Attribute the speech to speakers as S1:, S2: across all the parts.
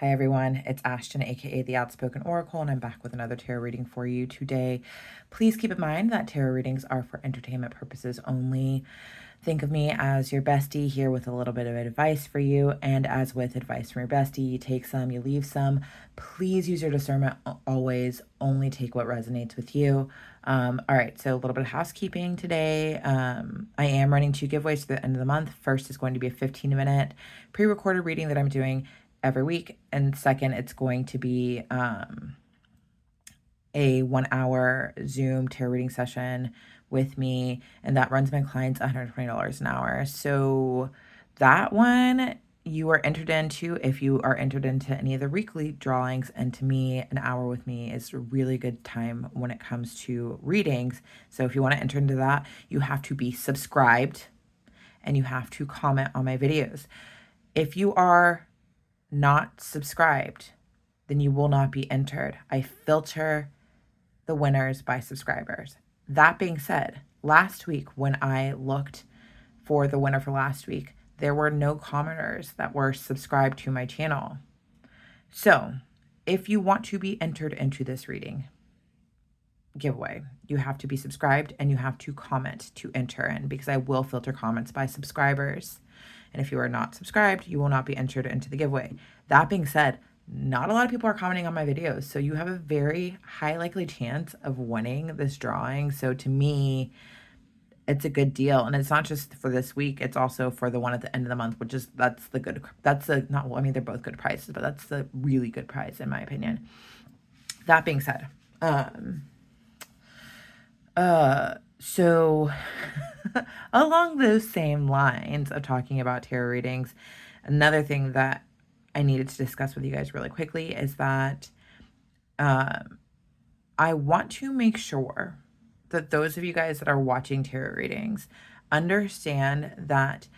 S1: Hi everyone, it's Ashton, aka the Outspoken Oracle, and I'm back with another tarot reading for you today. Please keep in mind that tarot readings are for entertainment purposes only. Think of me as your bestie here with a little bit of advice for you, and as with advice from your bestie, you take some, you leave some. Please use your discernment always, only take what resonates with you. All right, so a little bit of housekeeping today. I am running 2 giveaways to the end of the month. First is going to be a 15-minute pre-recorded reading that I'm doing every week, and second, it's going to be a 1-hour Zoom tarot reading session with me, and that runs my clients $120 an hour. So that one you are entered into if you are entered into any of the weekly drawings, and to me, an hour with me is a really good time when it comes to readings. So if you want to enter into that, you have to be subscribed and you have to comment on my videos. If you are not subscribed, then you will not be entered. I filter the winners by subscribers. That being said, last week when I looked for the winner for last week, there were no commenters that were subscribed to my channel. So if you want to be entered into this reading giveaway, you have to be subscribed and you have to comment to enter in, because I will filter comments by subscribers. And if you are not subscribed, you will not be entered into the giveaway. That being said, not a lot of people are commenting on my videos, so you have a very high likely chance of winning this drawing. So to me, it's a good deal. And it's not just for this week, it's also for the one at the end of the month, which is, that's the not, well, I mean, they're both good prices, but that's the really good price in my opinion. That being said, so along those same lines of talking about tarot readings, another thing that I needed to discuss with you guys really quickly is that I want to make sure that those of you guys that are watching tarot readings understand that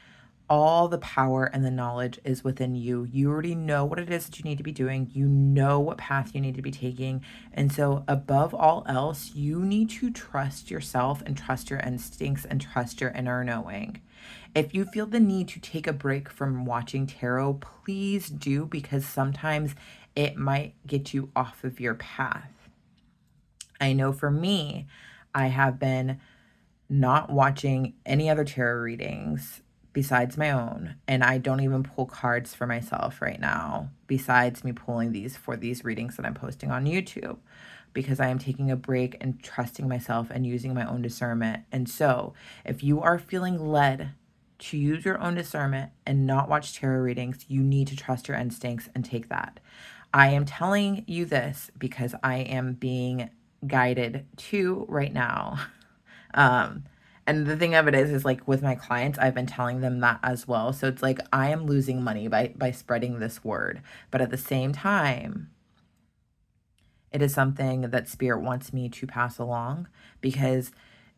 S1: all the power and the knowledge is within you. You already know what it is that you need to be doing. You know what path you need to be taking. And so above all else, you need to trust yourself and trust your instincts and trust your inner knowing. If you feel the need to take a break from watching tarot, please do, because sometimes it might get you off of your path. I know for me, I have been not watching any other tarot readings besides my own, and I don't even pull cards for myself right now besides me pulling these for these readings that I'm posting on YouTube, because I am taking a break and trusting myself and using my own discernment. And so if you are feeling led to use your own discernment and not watch tarot readings, you need to trust your instincts and take that. I am telling you this because I am being guided to right now. And the thing of it is like with my clients, I've been telling them that as well. So it's like I am losing money by spreading this word. But at the same time, it is something that Spirit wants me to pass along, because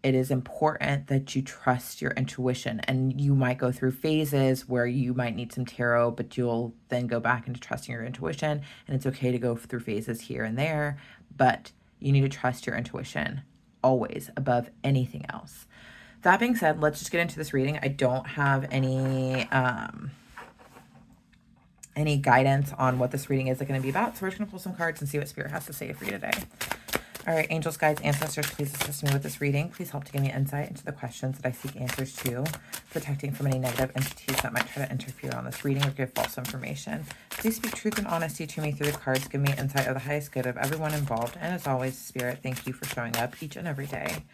S1: it is important that you trust your intuition. And you might go through phases where you might need some tarot, but you'll then go back into trusting your intuition. And it's okay to go through phases here and there, but you need to trust your intuition always above anything else. That being said, let's just get into this reading. I don't have any guidance on what this reading is going to be about, so we're just going to pull some cards and see what Spirit has to say for you today. All right, angels, guides, ancestors, please assist me with this reading. Please help to give me insight into the questions that I seek answers to, protecting from any negative entities that might try to interfere on this reading or give false information. Please speak truth and honesty to me through the cards. Give me insight of the highest good of everyone involved. And as always, Spirit, thank you for showing up each and every day.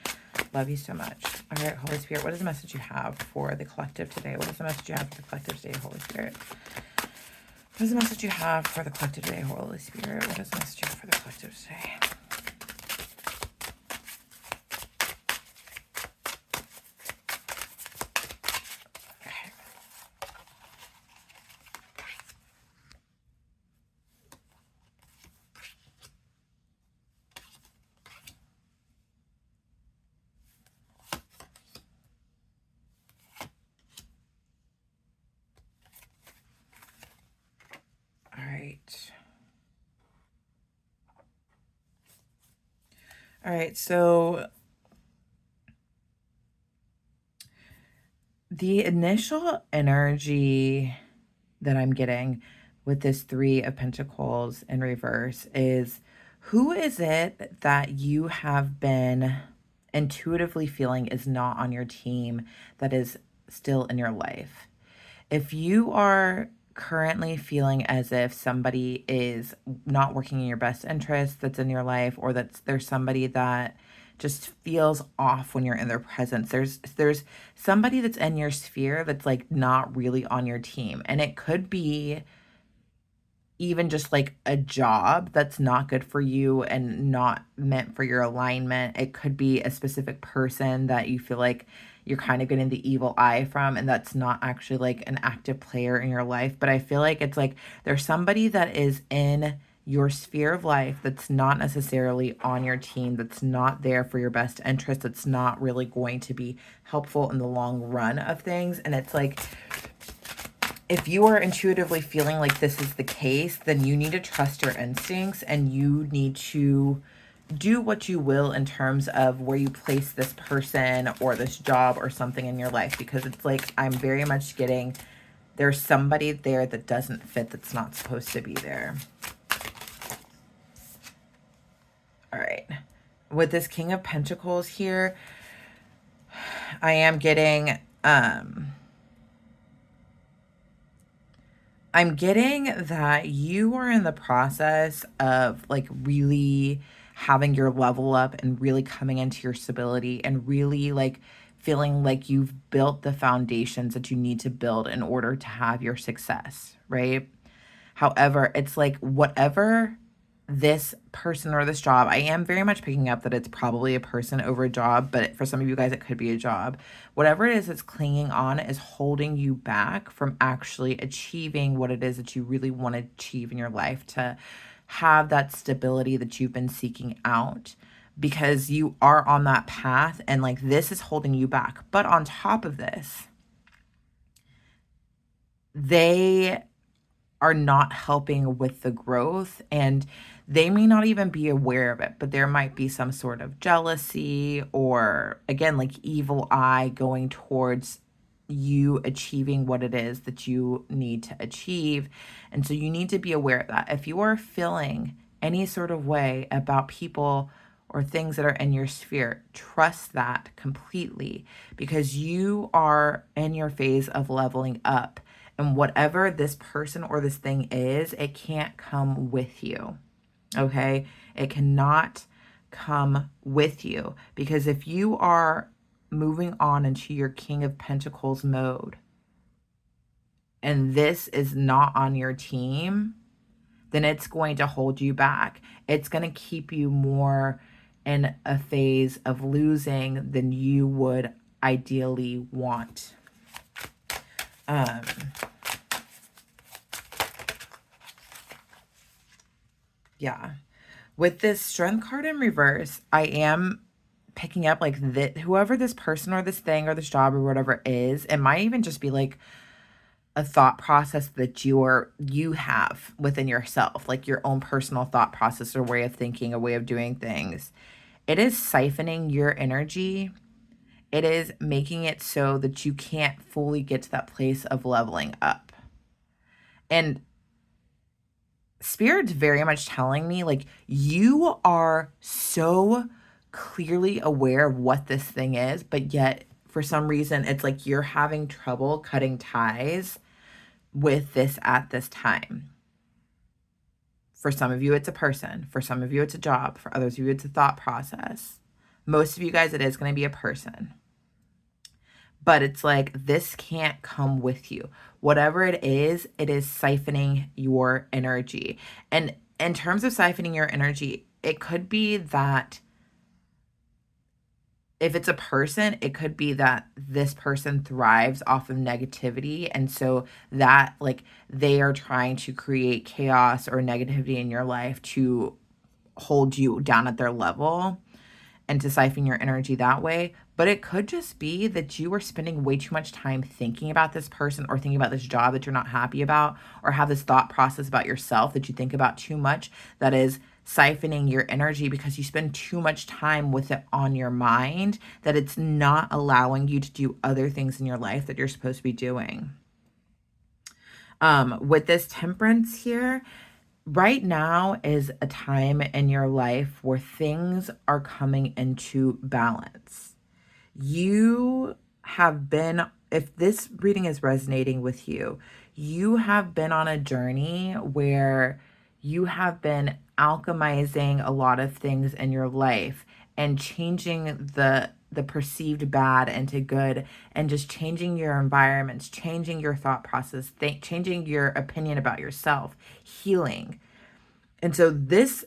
S1: Love you so much. All right, Holy Spirit, what is the message you have for the collective today? What is the message you have for the collective today, Holy Spirit? What is the message you have for the collective today, Holy Spirit? What is the message you have for the collective today? All right, so the initial energy that I'm getting with this Three of Pentacles in reverse is, who is it that you have been intuitively feeling is not on your team that is still in your life? If you are currently feeling as if somebody is not working in your best interest that's in your life, or there's somebody that just feels off when you're in their presence, there's somebody that's in your sphere that's like not really on your team. And it could be even just like a job that's not good for you and not meant for your alignment. It could be a specific person that you feel like you're kind of getting the evil eye from, and that's not actually like an active player in your life. But I feel like it's like there's somebody that is in your sphere of life that's not necessarily on your team, that's not there for your best interest, that's not really going to be helpful in the long run of things. And it's like, if you are intuitively feeling like this is the case, then you need to trust your instincts, and you need to do what you will in terms of where you place this person or this job or something in your life, because it's like, I'm very much getting there's somebody there that doesn't fit, that's not supposed to be there. All right. With this King of Pentacles here, I am getting, I'm getting that you are in the process of like really having your level up and really coming into your stability and really like feeling like you've built the foundations that you need to build in order to have your success, right? However, it's like whatever this person or this job, I am very much picking up that it's probably a person over a job, but for some of you guys, it could be a job. Whatever it is that's clinging on is holding you back from actually achieving what it is that you really want to achieve in your life, to have that stability that you've been seeking out, because you are on that path, and like this is holding you back. But on top of this, they are not helping with the growth, and they may not even be aware of it, but there might be some sort of jealousy or, again, like evil eye going towards you achieving what it is that you need to achieve. And so you need to be aware of that. If you are feeling any sort of way about people or things that are in your sphere, trust that completely, because you are in your phase of leveling up. And whatever this person or this thing is, it can't come with you, okay? It cannot come with you, because if you are moving on into your King of Pentacles mode and this is not on your team, then it's going to hold you back. It's going to keep you more in a phase of losing than you would ideally want. Yeah. With this Strength card in reverse, I am picking up like that whoever this person or this thing or this job or whatever is, it might even just be like a thought process that you have within yourself, like your own personal thought process or way of thinking, a way of doing things. It is siphoning your energy. It is making it so that you can't fully get to that place of leveling up. And Spirit's very much telling me like you are so clearly aware of what this thing is, but yet for some reason it's like you're having trouble cutting ties with this at this time. For some of you, it's a person. For some of you, it's a job. For others of you, it's a thought process. Most of you guys, it is going to be a person. But it's like this can't come with you. Whatever it is siphoning your energy. And in terms of siphoning your energy, it could be that if it's a person, it could be that this person thrives off of negativity. And so that like they are trying to create chaos or negativity in your life to hold you down at their level and to siphon your energy that way. But it could just be that you are spending way too much time thinking about this person or thinking about this job that you're not happy about, or have this thought process about yourself that you think about too much that is siphoning your energy because you spend too much time with it on your mind, that it's not allowing you to do other things in your life that you're supposed to be doing. With this temperance here, right now is a time in your life where things are coming into balance. You have been, if this reading is resonating with you, you have been on a journey where you have been alchemizing a lot of things in your life and changing the perceived bad into good, and just changing your environments, changing your thought process, changing your opinion about yourself, healing. And so this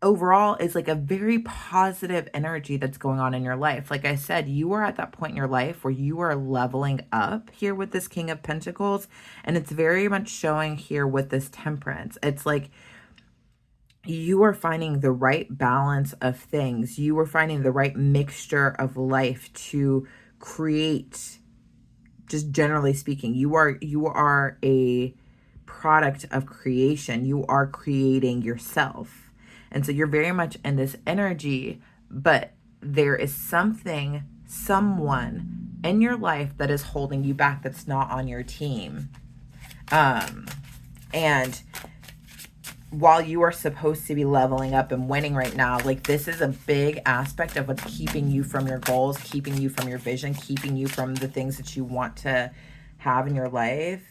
S1: overall is like a very positive energy that's going on in your life. Like I said, you are at that point in your life where you are leveling up here with this King of Pentacles. And it's very much showing here with this Temperance. It's like you are finding the right balance of things. You are finding the right mixture of life to create, just generally speaking, you are a product of creation. You are creating yourself. And so you're very much in this energy, but there is something, someone in your life that is holding you back, that's not on your team. And while you are supposed to be leveling up and winning right now, like this is a big aspect of what's keeping you from your goals, keeping you from your vision, keeping you from the things that you want to have in your life.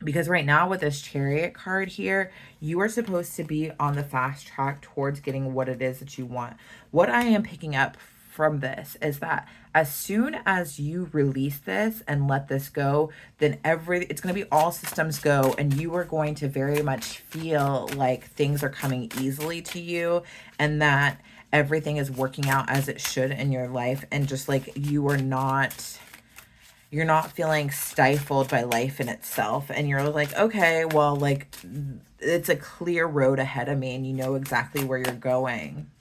S1: Because right now with this Chariot card here, you are supposed to be on the fast track towards getting what it is that you want. What I am picking up from this is that as soon as you release this and let this go, then it's going to be all systems go, and you are going to very much feel like things are coming easily to you, and that everything is working out as it should in your life, and just like you're not feeling stifled by life in itself, and you're like, okay, well, like it's a clear road ahead of me and you know exactly where you're going.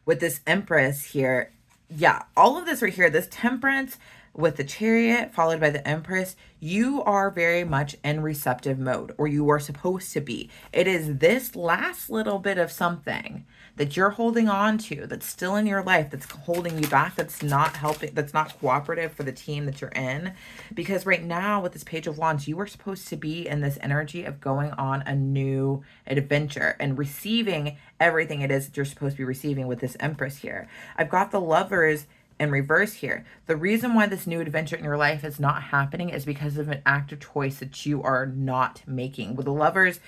S1: With this Empress here, yeah, all of this right here, this Temperance with the Chariot followed by the Empress, you are very much in receptive mode, or you are supposed to be. It is this last little bit of something that you're holding on to, that's still in your life, that's holding you back, that's not helping, that's not cooperative for the team that you're in. Because right now with this Page of Wands, you are supposed to be in this energy of going on a new adventure and receiving everything it is that you're supposed to be receiving with this Empress here. I've got the Lovers in reverse here. The reason why this new adventure in your life is not happening is because of an active choice that you are not making. With the Lovers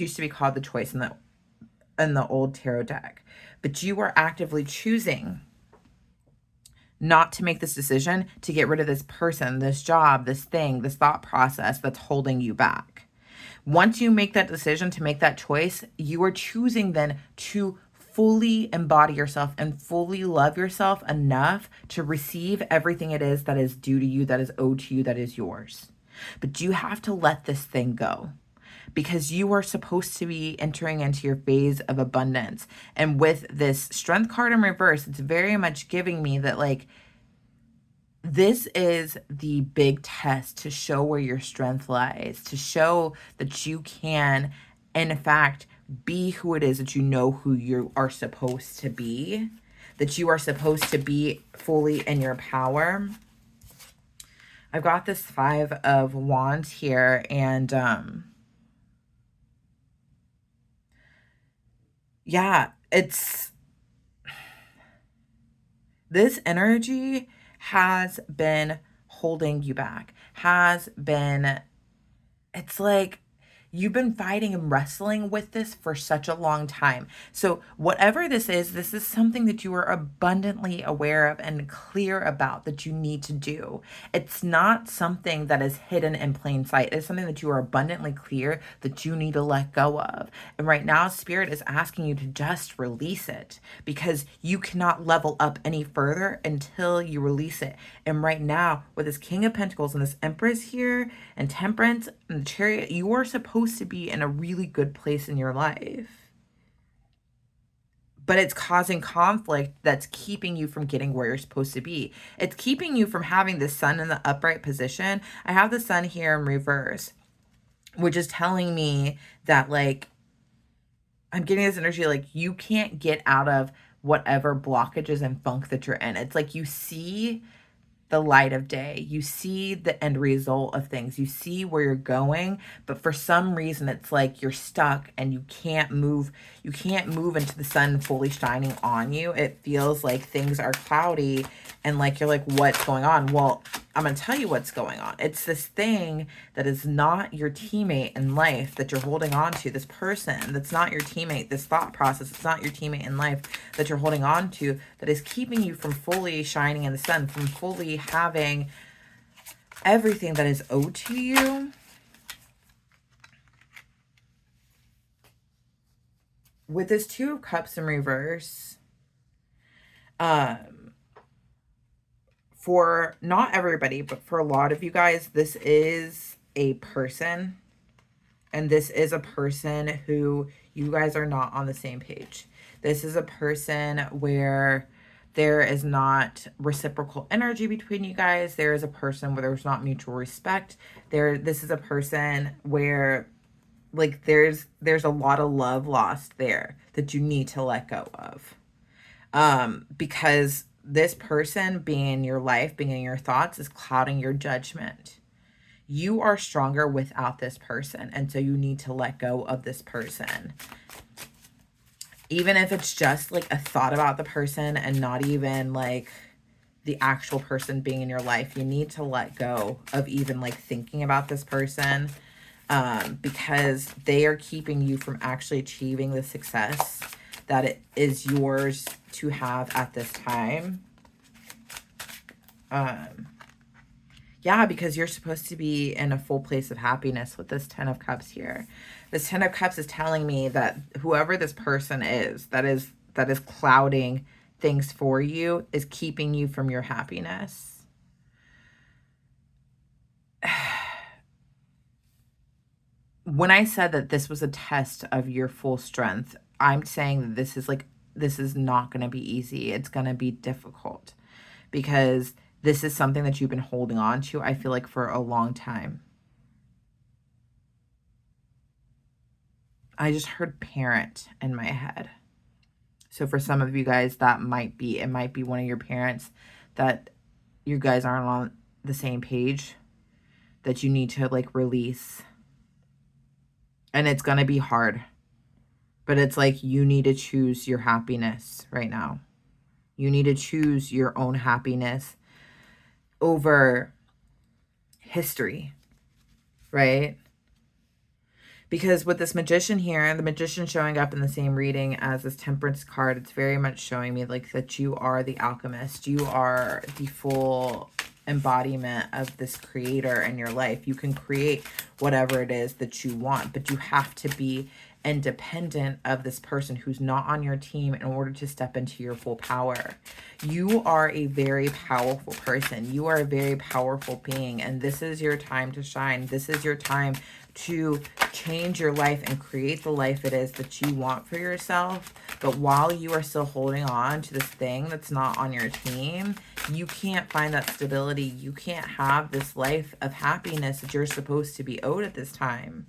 S1: used to be called the choice in the old tarot deck, but you are actively choosing not to make this decision to get rid of this person, this job, this thing, this thought process that's holding you back. Once you make that decision to make that choice, you are choosing then to fully embody yourself and fully love yourself enough to receive everything it is that is due to you, that is owed to you, that is yours. But you have to let this thing go, because you are supposed to be entering into your phase of abundance. And with this Strength card in reverse, it's very much giving me that, like, this is the big test to show where your strength lies, to show that you can, in fact, be who it is that you know who you are supposed to be, that you are supposed to be fully in your power. I've got this Five of Wands here, and yeah, it's this energy has been holding you back, it's like you've been fighting and wrestling with this for such a long time. So whatever this is something that you are abundantly aware of and clear about that you need to do. It's not something that is hidden in plain sight. It's something that you are abundantly clear that you need to let go of. And right now, Spirit is asking you to just release it, because you cannot level up any further until you release it. And right now, with this King of Pentacles and this Empress here and Temperance and the Chariot, you are supposed to be in a really good place in your life, but it's causing conflict that's keeping you from getting where you're supposed to be. It's keeping you from having the Sun in the upright position. I have the Sun here in reverse, which is telling me that, like, I'm getting this energy like you can't get out of whatever blockages and funk that you're in. It's like you see the light of day. You see the end result of things. You see where you're going, but for some reason it's like you're stuck and you can't move. You can't move into the sun fully shining on you. It feels like things are cloudy and like you're like, what's going on? Well, I'm going to tell you what's going on. It's this thing that is not your teammate in life that you're holding on to. This person that's not your teammate, this thought process, it's not your teammate in life that you're holding on to, that is keeping you from fully shining in the sun, from fully having everything that is owed to you. With this Two of Cups in reverse, for not everybody, but for a lot of you guys, this is a person. And this is a person who you guys are not on the same page. This is a person where there is not reciprocal energy between you guys. There is a person where there's not mutual respect. This is a person where like there's a lot of love lost there that you need to let go of. Because this person being in your life, being in your thoughts, is clouding your judgment. You are stronger without this person, and so you need to let go of this person. Even if it's just like a thought about the person and not even like the actual person being in your life, you need to let go of even like thinking about this person, because they are keeping you from actually achieving the success that it is yours to have at this time. Yeah, because you're supposed to be in a full place of happiness with this 10 of Cups here. This 10 of Cups is telling me that whoever this person is that is clouding things for you is keeping you from your happiness. When I said that this was a test of your full strength, I'm saying that this is not going to be easy. It's going to be difficult because this is something that you've been holding on to, I feel like, for a long time. I just heard parent in my head. So for some of you guys, it might be one of your parents that you guys aren't on the same page, that you need to like release. And it's going to be hard. But it's like you need to choose your happiness right now. You need to choose your own happiness over history, right? Because with this Magician here, the Magician showing up in the same reading as this Temperance card, it's very much showing me like that you are the alchemist. You are the full embodiment of this creator in your life. You can create whatever it is that you want, but you have to be independent of this person who's not on your team in order to step into your full power. You are a very powerful person. You are a very powerful being, and this is your time to shine. This is your time to change your life and create the life it is that you want for yourself. But while you are still holding on to this thing that's not on your team, you can't find that stability. You can't have this life of happiness that you're supposed to be owed at this time.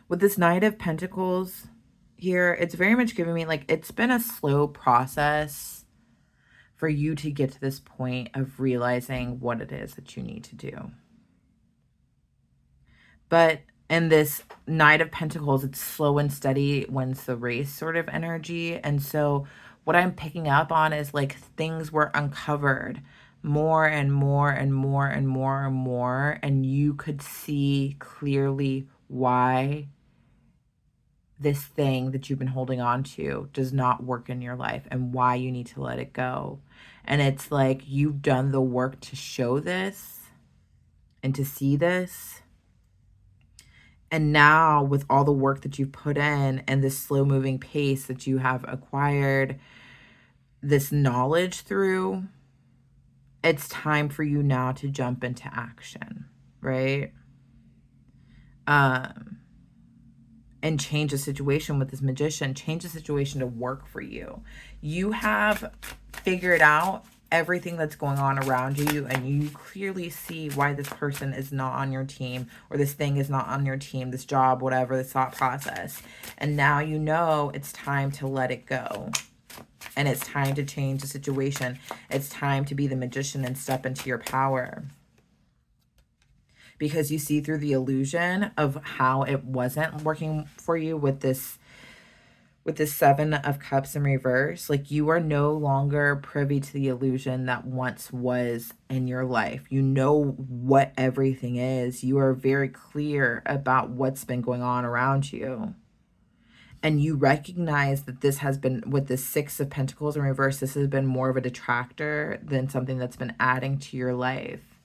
S1: With this Knight of Pentacles here, it's very much giving me like it's been a slow process for you to get to this point of realizing what it is that you need to do. But in this Knight of Pentacles, it's slow and steady wins the race sort of energy. And so what I'm picking up on is like things were uncovered more and more and more and more and more. And you could see clearly why this thing that you've been holding on to does not work in your life and why you need to let it go. And it's like you've done the work to show this and to see this. And now with all the work that you've put in and this slow moving pace that you have acquired this knowledge through, it's time for you now to jump into action, right? And change the situation with this Magician, change the situation to work for you. You have figured out everything that's going on around you, and you clearly see why this person is not on your team, or this thing is not on your team, this job, whatever, this thought process. And now you know it's time to let it go. And it's time to change the situation. It's time to be the magician and step into your power. Because you see through the illusion of how it wasn't working for you with this Seven of Cups in reverse. Like, you are no longer privy to the illusion that once was in your life. You know what everything is. You are very clear about what's been going on around you. And you recognize that this has been, with the Six of Pentacles in reverse, this has been more of a detractor than something that's been adding to your life.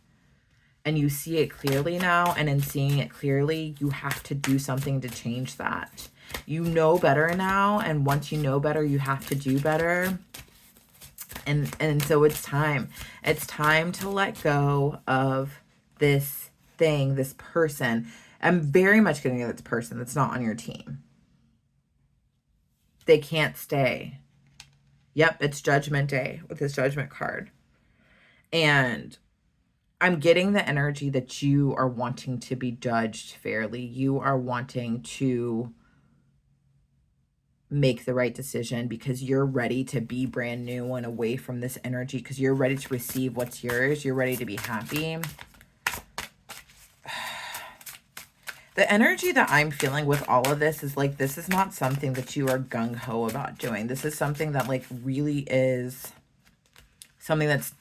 S1: And you see it clearly now, and in seeing it clearly, you have to do something to change that. You know better now, and once you know better, you have to do better. And so it's time. It's time to let go of this thing, this person. I'm very much getting at this person that's not on your team. They can't stay. Yep, it's Judgment Day with this Judgment card. And I'm getting the energy that you are wanting to be judged fairly. You are wanting to make the right decision because you're ready to be brand new and away from this energy, because you're ready to receive what's yours. You're ready to be happy. The energy that I'm feeling with all of this is like, this is not something that you are gung-ho about doing. This is something that like really is something that's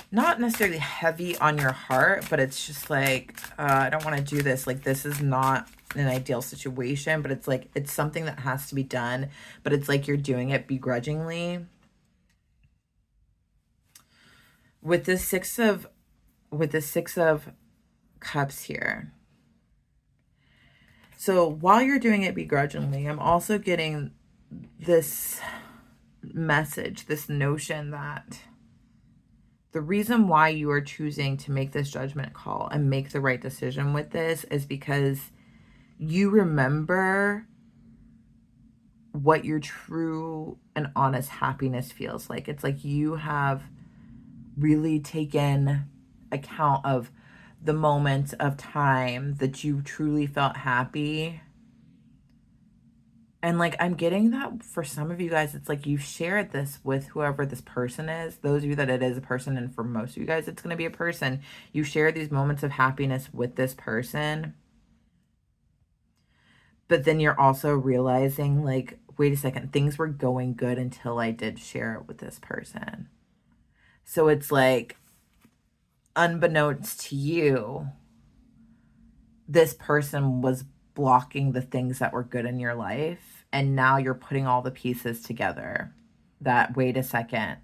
S1: not necessarily heavy on your heart, but it's just like, I don't want to do this. Like, this is not an ideal situation, but it's like, it's something that has to be done, but it's like you're doing it begrudgingly. With the Six of Cups here. So while you're doing it begrudgingly, I'm also getting this message, this notion that the reason why you are choosing to make this judgment call and make the right decision with this is because you remember what your true and honest happiness feels like. It's like you have really taken account of the moments of time that you truly felt happy. And like, I'm getting that for some of you guys, it's like you've shared this with whoever this person is. Those of you that it is a person, and for most of you guys, it's going to be a person. You share these moments of happiness with this person. But then you're also realizing, like, wait a second, things were going good until I did share it with this person. So it's like, unbeknownst to you, this person was blocking the things that were good in your life. And now you're putting all the pieces together that, wait a second,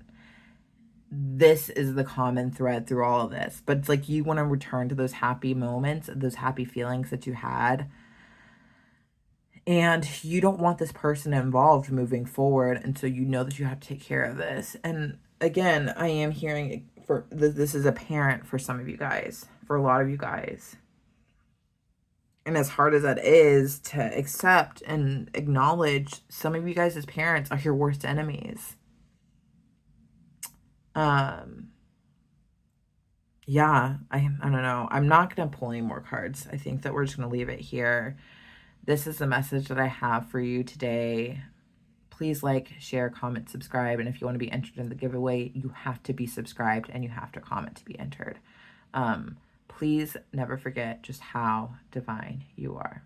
S1: this is the common thread through all of this. But it's like you want to return to those happy moments, those happy feelings that you had. And you don't want this person involved moving forward. And so you know that you have to take care of this. And again, I am hearing for this is apparent for some of you guys, for a lot of you guys. And as hard as that is to accept and acknowledge, some of you guys as parents are your worst enemies. Yeah, I don't know. I'm not going to pull any more cards. I think that we're just going to leave it here. This is the message that I have for you today. Please like, share, comment, subscribe. And if you want to be entered in the giveaway, you have to be subscribed and you have to comment to be entered. Please never forget just how divine you are.